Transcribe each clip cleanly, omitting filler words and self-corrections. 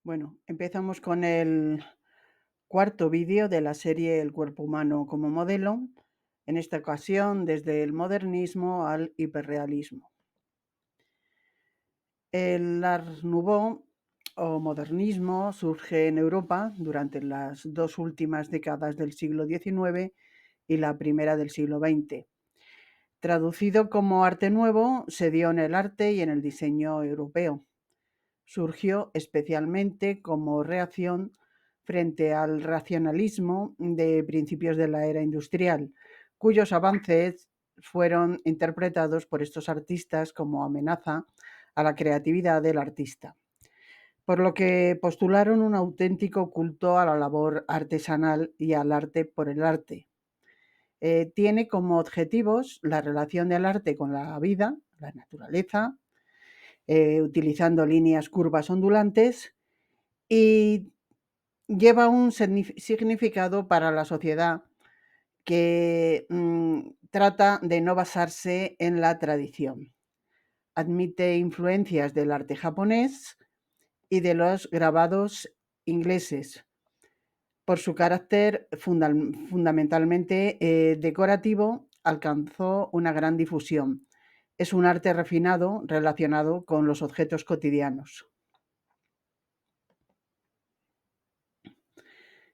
Bueno, empezamos con el cuarto vídeo de la serie El cuerpo humano como modelo, en esta ocasión desde el modernismo al hiperrealismo. El Art Nouveau o modernismo surge en Europa durante las dos últimas décadas del siglo XIX y la primera del siglo XX. Traducido como arte nuevo, se dio en el arte y en el diseño europeo. Surgió especialmente como reacción frente al racionalismo de principios de la era industrial, cuyos avances fueron interpretados por estos artistas como amenaza a la creatividad del artista, por lo que postularon un auténtico culto a la labor artesanal y al arte por el arte. Tiene como objetivos la relación del arte con la vida, la naturaleza, utilizando líneas curvas ondulantes, y lleva un significado para la sociedad que trata de no basarse en la tradición. Admite influencias del arte japonés y de los grabados ingleses por su carácter fundamentalmente decorativo. Alcanzó una gran difusión. Es un arte refinado relacionado con los objetos cotidianos.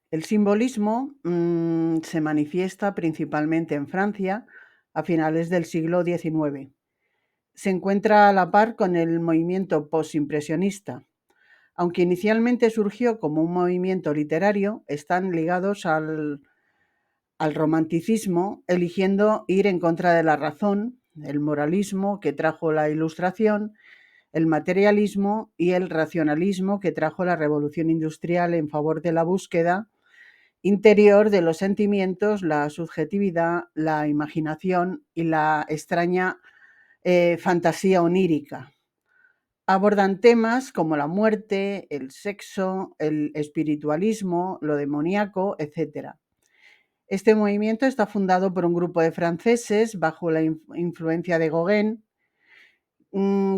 El simbolismo se manifiesta principalmente en Francia a finales del siglo XIX. Se encuentra a la par con el movimiento postimpresionista. Aunque inicialmente surgió como un movimiento literario, están ligados al romanticismo, eligiendo ir en contra de la razón, el moralismo que trajo la Ilustración, el materialismo y el racionalismo que trajo la Revolución Industrial en favor de la búsqueda interior de los sentimientos, la subjetividad, la imaginación y la extraña fantasía onírica. Abordan temas como la muerte, el sexo, el espiritualismo, lo demoníaco, etc. Este movimiento está fundado por un grupo de franceses bajo la influencia de Gauguin,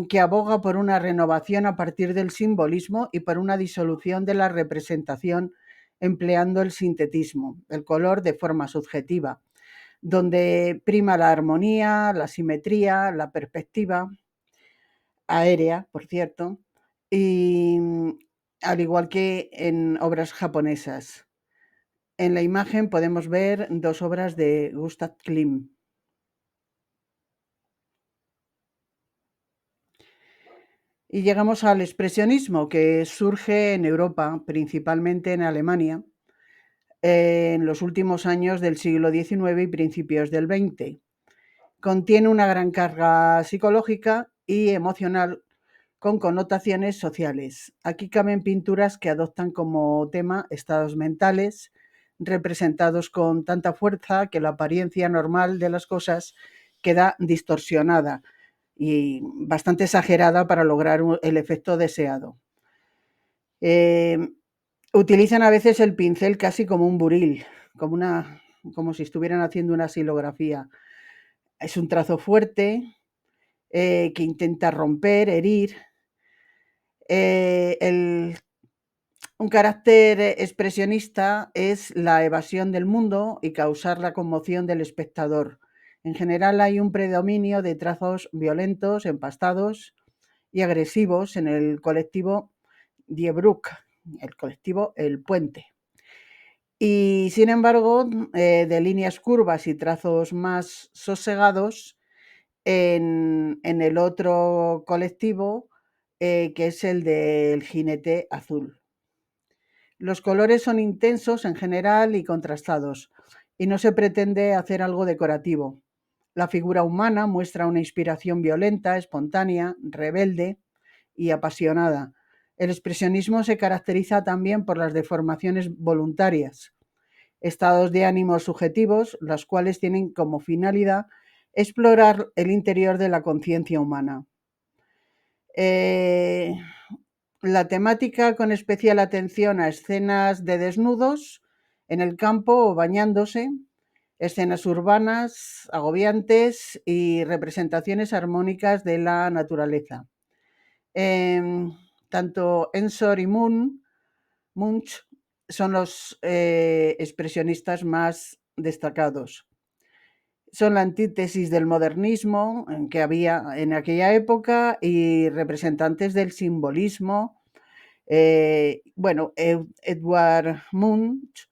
que aboga por una renovación a partir del simbolismo y por una disolución de la representación empleando el sintetismo, el color de forma subjetiva, donde prima la armonía, la simetría, la perspectiva aérea, por cierto, y al igual que en obras japonesas. En la imagen podemos ver dos obras de Gustav Klimt. Y llegamos al expresionismo, que surge en Europa, principalmente en Alemania, en los últimos años del siglo XIX y principios del XX. Contiene una gran carga psicológica y emocional con connotaciones sociales. Aquí caben pinturas que adoptan como tema estados mentales, representados con tanta fuerza que la apariencia normal de las cosas queda distorsionada y bastante exagerada para lograr el efecto deseado. Utilizan a veces el pincel casi como un buril, como si estuvieran haciendo una xilografía. Es un trazo fuerte que intenta romper, herir. Un carácter expresionista es la evasión del mundo y causar la conmoción del espectador. En general hay un predominio de trazos violentos, empastados y agresivos en el colectivo Die Brücke, el colectivo El Puente. Y sin embargo, de líneas curvas y trazos más sosegados en el otro colectivo, que es el del jinete azul. Los colores son intensos en general y contrastados, y no se pretende hacer algo decorativo. La figura humana muestra una inspiración violenta, espontánea, rebelde y apasionada. El expresionismo se caracteriza también por las deformaciones voluntarias, estados de ánimo subjetivos, las cuales tienen como finalidad explorar el interior de la conciencia humana. La temática con especial atención a escenas de desnudos en el campo o bañándose, escenas urbanas agobiantes y representaciones armónicas de la naturaleza. Tanto Ensor y Munch son los expresionistas más destacados. Son la antítesis del modernismo que había en aquella época y representantes del simbolismo. Edvard Munch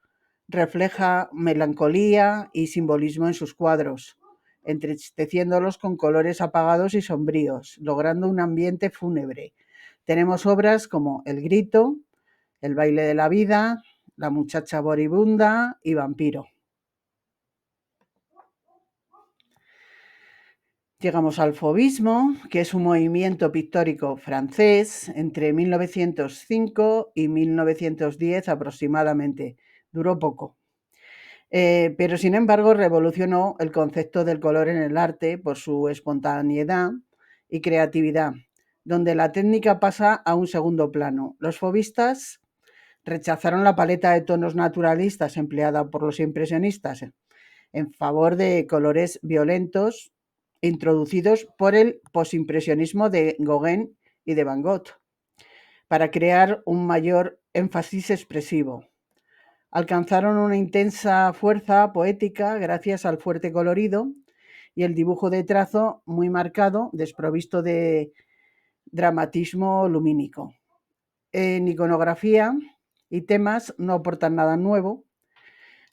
refleja melancolía y simbolismo en sus cuadros, entristeciéndolos con colores apagados y sombríos, logrando un ambiente fúnebre. Tenemos obras como El grito, El baile de la vida, La muchacha moribunda y Vampiro. Llegamos al fauvismo, que es un movimiento pictórico francés entre 1905 y 1910 aproximadamente. Duró poco. Pero sin embargo revolucionó el concepto del color en el arte por su espontaneidad y creatividad, donde la técnica pasa a un segundo plano. Los fauvistas rechazaron la paleta de tonos naturalistas empleada por los impresionistas en favor de colores violentos introducidos por el posimpresionismo de Gauguin y de Van Gogh, para crear un mayor énfasis expresivo. Alcanzaron una intensa fuerza poética gracias al fuerte colorido y el dibujo de trazo muy marcado, desprovisto de dramatismo lumínico. En iconografía y temas no aportan nada nuevo.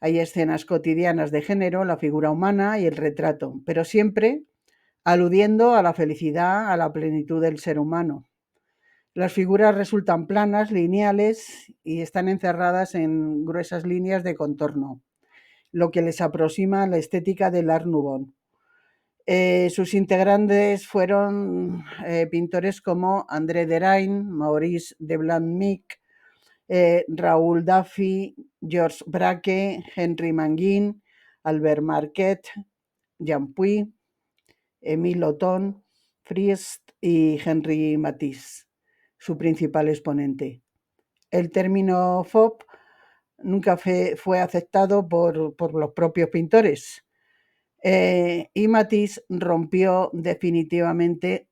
Hay escenas cotidianas de género, la figura humana y el retrato, pero siempre aludiendo a la felicidad, a la plenitud del ser humano. Las figuras resultan planas, lineales y están encerradas en gruesas líneas de contorno, lo que les aproxima a la estética del Art Nouveau. Sus integrantes fueron pintores como André Derain, Maurice Deblanc-Mick, Raoul Duffy, Georges Braque, Henri Manguin, Albert Marquet, Jean Puy, Émile Othon, Friest y Henri Matisse, su principal exponente. El término fauve nunca fue aceptado por los propios pintores y Matisse rompió definitivamente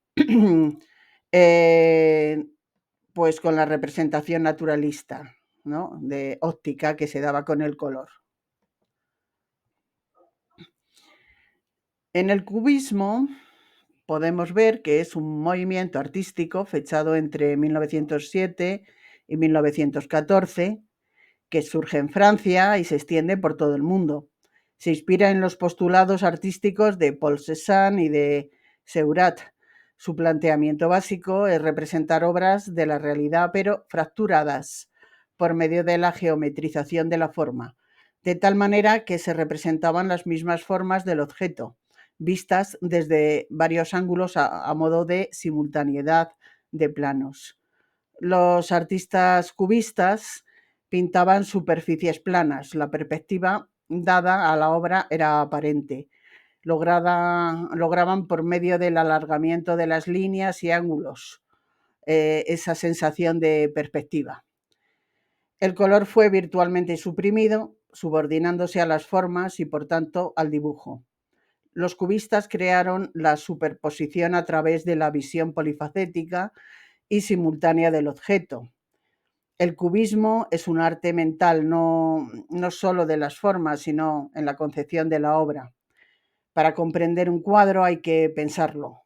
pues con la representación naturalista, ¿no?, de óptica que se daba con el color. En el cubismo podemos ver que es un movimiento artístico fechado entre 1907 y 1914, que surge en Francia y se extiende por todo el mundo. Se inspira en los postulados artísticos de Paul Cézanne y de Seurat. Su planteamiento básico es representar obras de la realidad, pero fracturadas por medio de la geometrización de la forma, de tal manera que se representaban las mismas formas del objeto, vistas desde varios ángulos a modo de simultaneidad de planos. Los artistas cubistas pintaban superficies planas. La perspectiva dada a la obra era aparente. Lograban por medio del alargamiento de las líneas y ángulos esa sensación de perspectiva. El color fue virtualmente suprimido, subordinándose a las formas y por tanto al dibujo. Los cubistas crearon la superposición a través de la visión polifacética y simultánea del objeto. El cubismo es un arte mental, no solo de las formas, sino en la concepción de la obra. Para comprender un cuadro hay que pensarlo.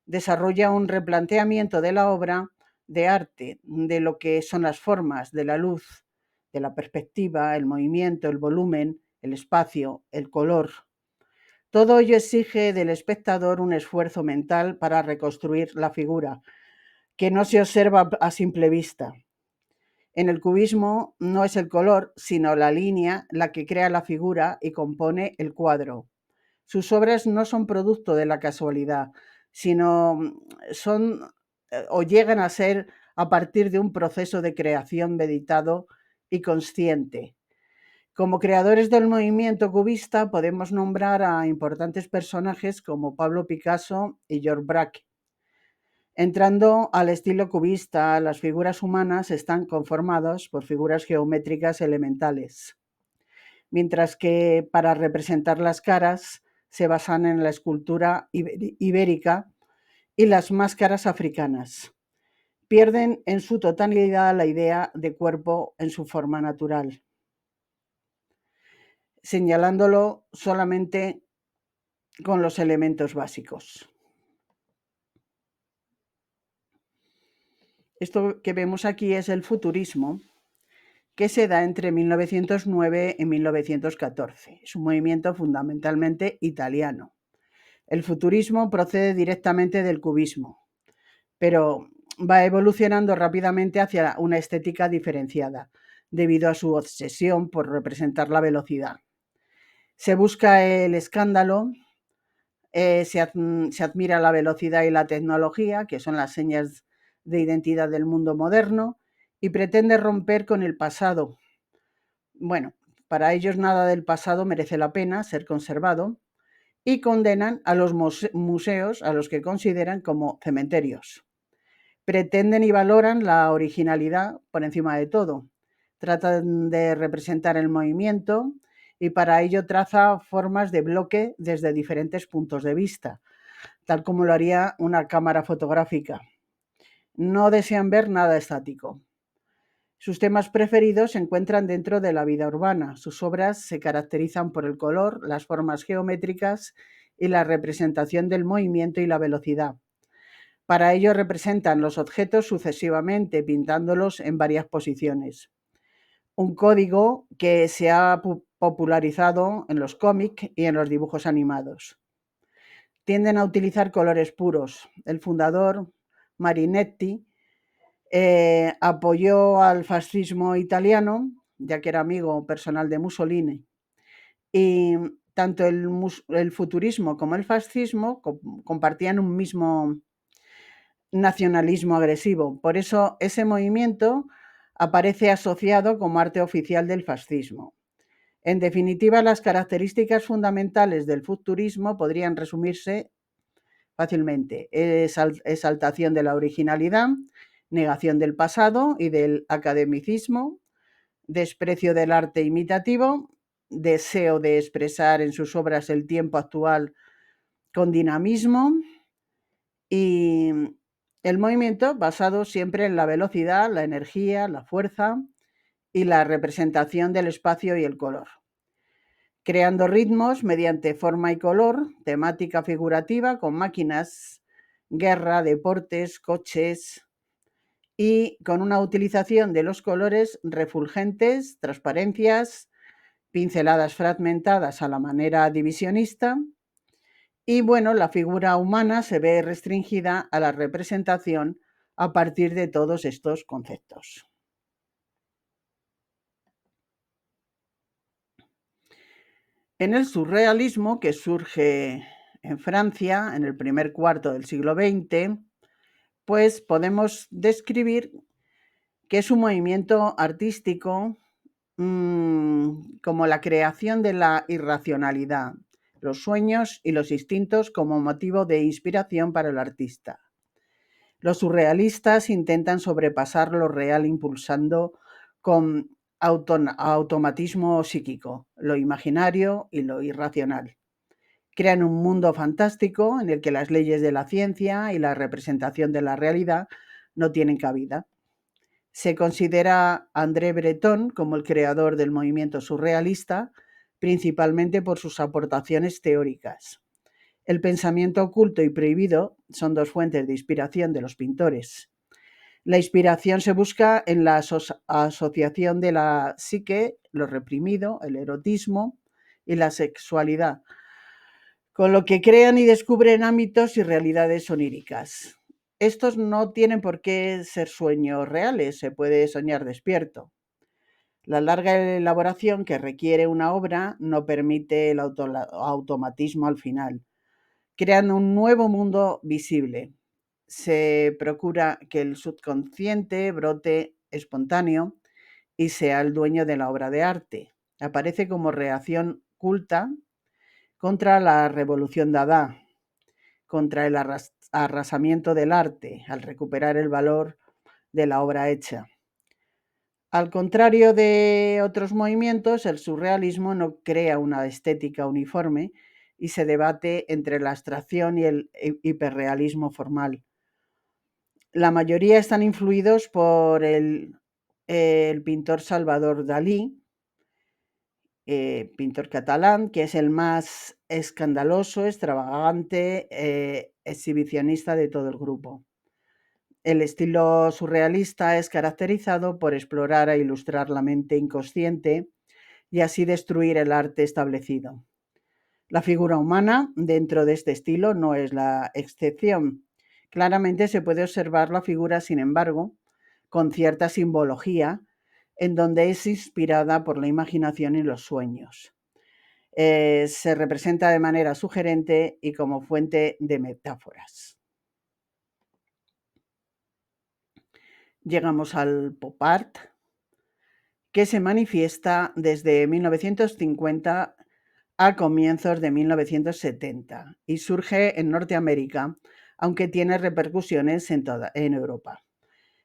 Desarrolla un replanteamiento de la obra de arte, de lo que son las formas, de la luz, de la perspectiva, el movimiento, el volumen, el espacio, el color. Todo ello exige del espectador un esfuerzo mental para reconstruir la figura, que no se observa a simple vista. En el cubismo no es el color, sino la línea la que crea la figura y compone el cuadro. Sus obras no son producto de la casualidad, sino son o llegan a ser a partir de un proceso de creación meditado y consciente. Como creadores del movimiento cubista podemos nombrar a importantes personajes como Pablo Picasso y Georges Braque. Entrando al estilo cubista, las figuras humanas están conformadas por figuras geométricas elementales, mientras que para representar las caras se basan en la escultura ibérica y las máscaras africanas. pierden en su totalidad la idea de cuerpo en su forma natural, señalándolo solamente con los elementos básicos. Esto que vemos aquí es el futurismo, que se da entre 1909 y 1914. Es un movimiento fundamentalmente italiano. El futurismo procede directamente del cubismo, pero va evolucionando rápidamente hacia una estética diferenciada, debido a su obsesión por representar la velocidad. Se busca el escándalo, se admira la velocidad y la tecnología, que son las señas de identidad del mundo moderno, y pretende romper con el pasado. Bueno, para ellos nada del pasado merece la pena ser conservado y condenan a los museos a los que consideran como cementerios. Pretenden y valoran la originalidad por encima de todo. Tratan de representar el movimiento y para ello traza formas de bloque desde diferentes puntos de vista, tal como lo haría una cámara fotográfica. No desean ver nada estático. Sus temas preferidos se encuentran dentro de la vida urbana. Sus obras se caracterizan por el color, las formas geométricas y la representación del movimiento y la velocidad. Para ello representan los objetos sucesivamente, pintándolos en varias posiciones. Un código que se ha popularizado en los cómics y en los dibujos animados. Tienden a utilizar colores puros. El fundador, Marinetti, apoyó al fascismo italiano, ya que era amigo personal de Mussolini. Y tanto el futurismo como el fascismo compartían un mismo nacionalismo agresivo. Por eso ese movimiento aparece asociado como arte oficial del fascismo. En definitiva, las características fundamentales del futurismo podrían resumirse fácilmente: exaltación de la originalidad, negación del pasado y del academicismo, desprecio del arte imitativo, deseo de expresar en sus obras el tiempo actual con dinamismo y el movimiento basado siempre en la velocidad, la energía, la fuerza y la representación del espacio y el color, creando ritmos mediante forma y color, temática figurativa con máquinas, guerra, deportes, coches y con una utilización de los colores refulgentes, transparencias, pinceladas fragmentadas a la manera divisionista. Y bueno, la figura humana se ve restringida a la representación a partir de todos estos conceptos. En el surrealismo, que surge en Francia en el primer cuarto del siglo XX, pues podemos describir que es un movimiento artístico como la creación de la irracionalidad, los sueños y los instintos como motivo de inspiración para el artista. Los surrealistas intentan sobrepasar lo real impulsando con automatismo psíquico, lo imaginario y lo irracional. Crean un mundo fantástico en el que las leyes de la ciencia y la representación de la realidad no tienen cabida. Se considera a André Breton como el creador del movimiento surrealista, principalmente por sus aportaciones teóricas. El pensamiento oculto y prohibido son dos fuentes de inspiración de los pintores. La inspiración se busca en la asociación de la psique, lo reprimido, el erotismo y la sexualidad, con lo que crean y descubren ámbitos y realidades oníricas. Estos no tienen por qué ser sueños reales, se puede soñar despierto. La larga elaboración que requiere una obra no permite el automatismo al final. Crean un nuevo mundo visible. Se procura que el subconsciente brote espontáneo y sea el dueño de la obra de arte. Aparece como reacción culta contra la revolución dada, contra el arrasamiento del arte, al recuperar el valor de la obra hecha. Al contrario de otros movimientos, el surrealismo no crea una estética uniforme y se debate entre la abstracción y el hiperrealismo formal. La mayoría están influidos por el pintor Salvador Dalí, pintor catalán, que es el más escandaloso, extravagante, exhibicionista de todo el grupo. El estilo surrealista es caracterizado por explorar e ilustrar la mente inconsciente y así destruir el arte establecido. La figura humana dentro de este estilo no es la excepción. Claramente se puede observar la figura, sin embargo, con cierta simbología, en donde es inspirada por la imaginación y los sueños. Se representa de manera sugerente y como fuente de metáforas. Llegamos al pop art, que se manifiesta desde 1950 a comienzos de 1970 y surge en Norteamérica, aunque tiene repercusiones en Europa.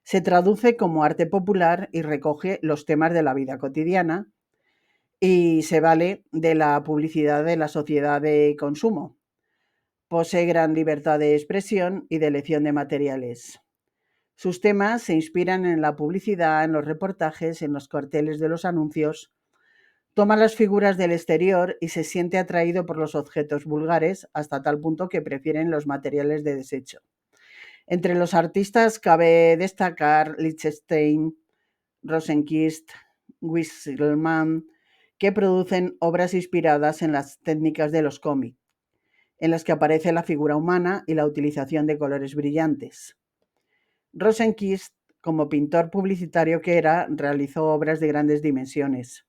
Se traduce como arte popular y recoge los temas de la vida cotidiana y se vale de la publicidad de la sociedad de consumo. Posee gran libertad de expresión y de elección de materiales. Sus temas se inspiran en la publicidad, en los reportajes, en los carteles de los anuncios. Toma las figuras del exterior y se siente atraído por los objetos vulgares hasta tal punto que prefieren los materiales de desecho. Entre los artistas cabe destacar Lichtenstein, Rosenquist, Wisselmann, que producen obras inspiradas en las técnicas de los cómics, en las que aparece la figura humana y la utilización de colores brillantes. Rosenquist, como pintor publicitario que era, realizó obras de grandes dimensiones.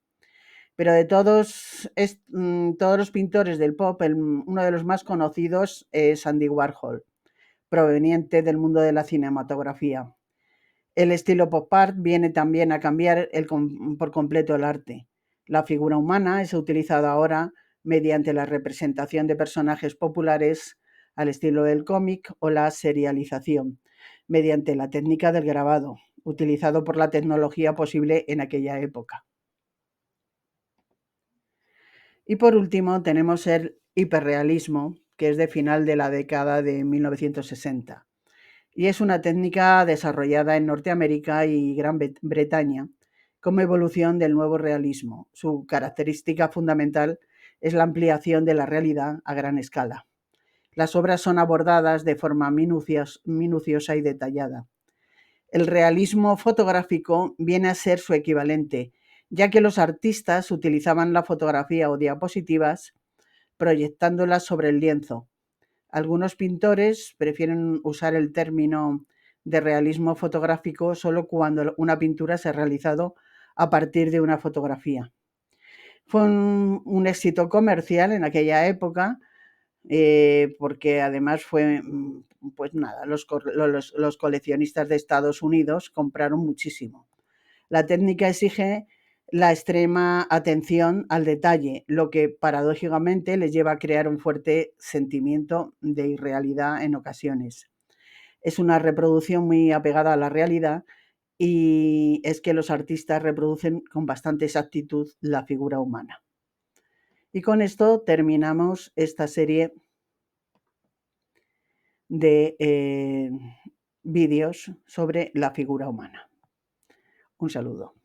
Pero de todos los pintores del pop, uno de los más conocidos es Andy Warhol, proveniente del mundo de la cinematografía. El estilo pop art viene también a cambiar por completo el arte. La figura humana es utilizada ahora mediante la representación de personajes populares al estilo del cómic o la serialización, mediante la técnica del grabado, utilizado por la tecnología posible en aquella época. Y por último tenemos el hiperrealismo, que es de final de la década de 1960. Y es una técnica desarrollada en Norteamérica y Gran Bretaña como evolución del nuevo realismo. Su característica fundamental es la ampliación de la realidad a gran escala. Las obras son abordadas de forma minuciosa y detallada. El realismo fotográfico viene a ser su equivalente, ya que los artistas utilizaban la fotografía o diapositivas proyectándolas sobre el lienzo. Algunos pintores prefieren usar el término de realismo fotográfico solo cuando una pintura se ha realizado a partir de una fotografía. Fue un éxito comercial en aquella época, porque además fue, pues nada, los coleccionistas de Estados Unidos compraron muchísimo. La técnica exige la extrema atención al detalle, lo que paradójicamente les lleva a crear un fuerte sentimiento de irrealidad en ocasiones. Es una reproducción muy apegada a la realidad y es que los artistas reproducen con bastante exactitud la figura humana. Y con esto terminamos esta serie de vídeos sobre la figura humana. Un saludo.